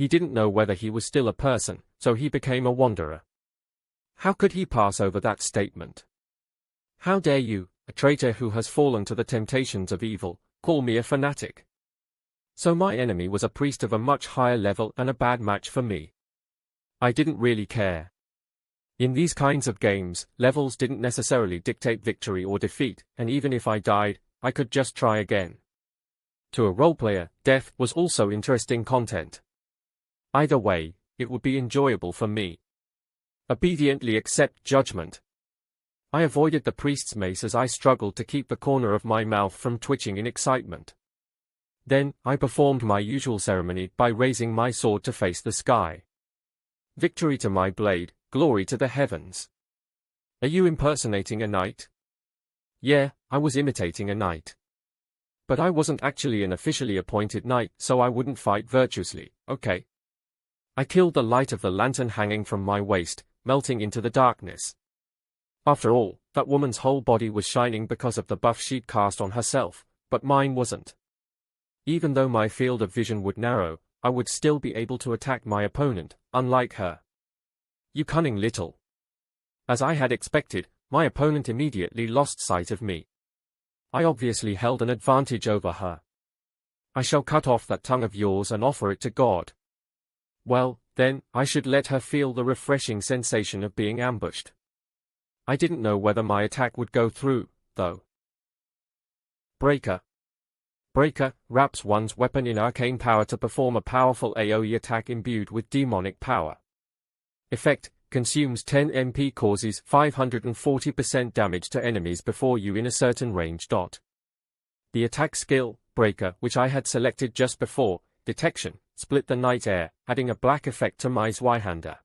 He didn't know whether he was still a person, so he became a wanderer. How could he pass over that statement? How dare you, a traitor who has fallen to the temptations of evil, call me a fanatic? So my enemy was a priest of a much higher level and a bad match for me. I didn't really care. In these kinds of games, levels didn't necessarily dictate victory or defeat, and even if I died, I could just try again. To a roleplayer, death was also interesting content. Either way, it would be enjoyable for me. Obediently accept judgment. I avoided the priest's mace as I struggled to keep the corner of my mouth from twitching in excitement. Then, I performed my usual ceremony by raising my sword to face the sky. Victory to my blade, glory to the heavens. Are you impersonating a knight? Yeah, I was imitating a knight. But I wasn't actually an officially appointed knight, so I wouldn't fight virtuously, okay? I killed the light of the lantern hanging from my waist, melting into the darkness. After all, that woman's whole body was shining because of the buff she'd cast on herself, but mine wasn't. Even though my field of vision would narrow, I would still be able to attack my opponent, unlike her. You cunning little. As I had expected, my opponent immediately lost sight of me. I obviously held an advantage over her. I shall cut off that tongue of yours and offer it to God. Well, then, I should let her feel the refreshing sensation of being ambushed. I didn't know whether my attack would go through, though. Breaker. Breaker wraps one's weapon in arcane power to perform a powerful AoE attack imbued with demonic power. Effect: consumes 10 MP, causes 540% damage to enemies before you in a certain range. The attack skill, Breaker, which I had selected just before, detection, split the night air, adding a black effect to my Zweihander.